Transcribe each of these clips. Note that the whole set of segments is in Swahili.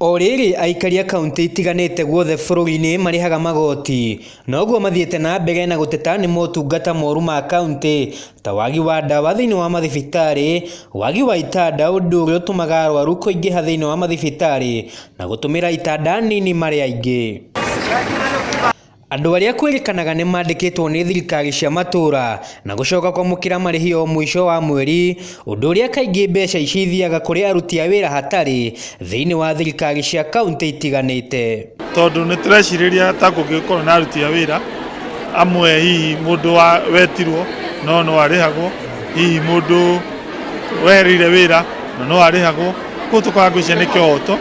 Oriri aikaria kaunti itiganite guothe bururi-ini marihaga magoti noguo mathiete na mbere na guteta ni motungata moru ma kaunti ta wagi wa ndawa thiini wa mathibitari, wagi wa itanda undu uria utumaga arwaru kuingiha thiini wa mathibitari na gutumira itanda nini mari aingi. Andu aria kwirikanaga ni mandikitwo ni thirikari cia matura na gucoka kwamukira marihi o mwisho wa mweri, undu uria kaingi mbeca ici ithiaga kuri aruti a wira hatari thiini wa thirikari cia kaunti itiganite. Tondu ni tureciria ta kungikorwo na aruti a wira amwe hihi mundu wetirwo no arihagwo, hihi mundu werire wira no arihagwo, ko tukagwicia ni kioto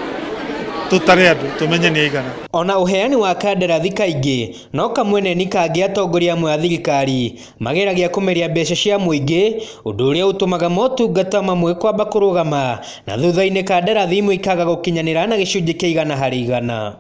tutare andu tumenye ni aigana. Ona uheani wa kandarathi kaingi no kamwene ni kangi atongoria amwe a thirikari mageragia kumeria mbeca cia muingi, undu uria utumaga motungata mamwe kwamba kurugama na thutha-ini kandarathi imwe ikaga gukinyanira na gicunji kia 100%.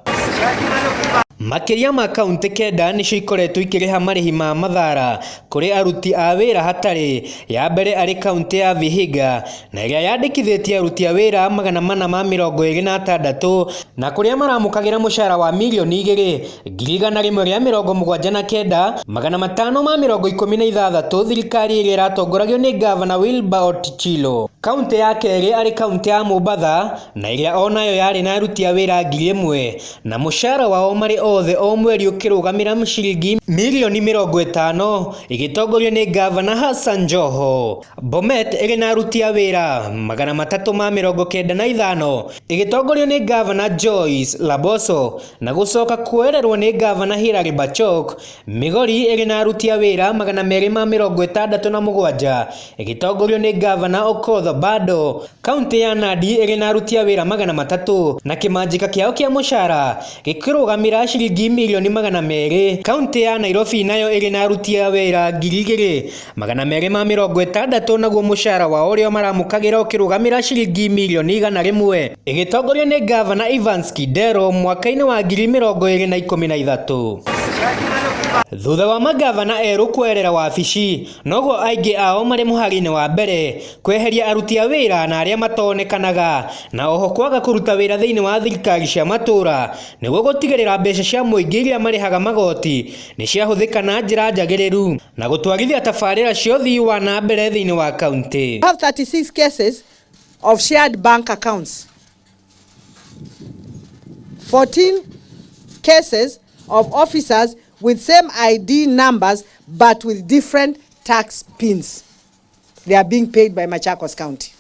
Makiria ma kaunti kenda nicio ikoretwo ikiriha marihi ma mathara kuri aruti a wira hatari, ya mbere ari kaunti ya Vihiga na iria yandikithitie aruti a wira 426 na kuria maramukagira mushara wa milioni 2,179 516 thirikari iria iratongoragio ni gavana Wilbert Chilo. Kaunti ya keri ari kaunti ya Mombasa na iria onayo yari na aruti a wira 1,000 na mushara wao mari othe o mweri ukirugamira shilingi milioni 50 igitongorio ni gavana Hassan Joho. Bomet iri na aruti a wira 395 igitongorio ni gavana Joyce Laboso na gucoka kuererwo ni gavana Hilary Bachok. Migori iri na aruti a wira 267 igitongorio ni gavana Okoth Bado. Kaunti ya Nandi iri na aruti a wira 300 na kimanjika kiao kia mushara gikirugamira shilingi milioni 200. Kaunti ya Nairobi nayo iri na aruti a wira 2,260 naguo mushara wa uria maramukagira ukirugamira shilingi milioni 100 igitongorio ni gavana Evans Kidero mwaka-ini wa 2013. Thutha wa magavana eru kuerera wabici noguo aingi ao mari muhari-ini wa mbere kweheria aruti a wira na aria matonekanaga na oho kwaga kuruta wira thiini wa thirikari cia matura niguo gutigirira mbeca cia muingi iria marihaga magoti ni ciahuthika na njira njagiriru na gutwarithia tabarira cia uthii wa na mbere thiini wa kaunti. We have 36 cases of shared bank accounts, 14 cases of officers with same ID numbers but with different tax pins. They are being paid by Machakos County.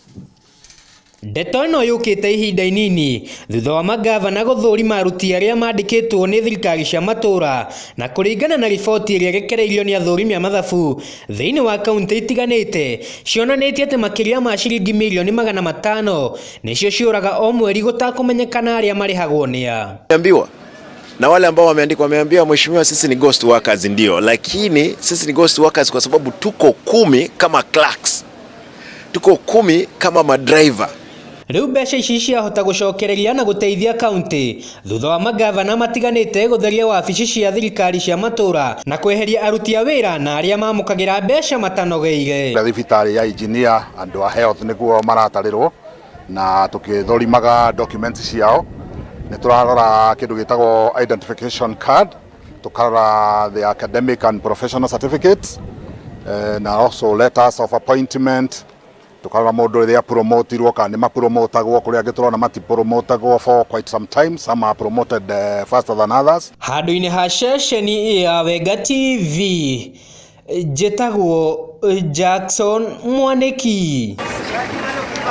Ndeto ino yukite ihinda inini thutha wa magavana guthurima aruti aria mandikitwo ni thirikari cia matura na kuringana na riboti iria gekereirio ni athurimi a mathabu thiini wa kaunti itiganite cionanitie ati makiria ma shilingi milioni 500 nicio ciuraga o mweri gutakumenyekana aria marihagwo nia. Na wale ambao wameambiwa mheshimiwa, sisi ni ghost workers ndio, lakini sisi ni ghost workers kwa sababu tuko 10 kama clerks, tuko 10 kama madriver. Riu mbeca ici ciahota gucokereria na guteithia kaunti thutha wa magavana matiganite gutheria wabici cia thirikari cia matura na kweheria aruti a wira na aria mamukagira mbeca matanogeire. Thibitari ya engineer andu a health niguo maratarirwo na tukithorimaga documents ciao. Niturarora kindu gitagwo identification card, tukarora the academic and professional certificates, and also letters of appointment, tukarora mundu ria promotirwo kana ni mapromotagwo kuria giturona matipromotagwo for quite some time. Some are promoted faster than others. Handu-ini ha ceceni ya Wega TV, jetagwo Jackson Mwaniki.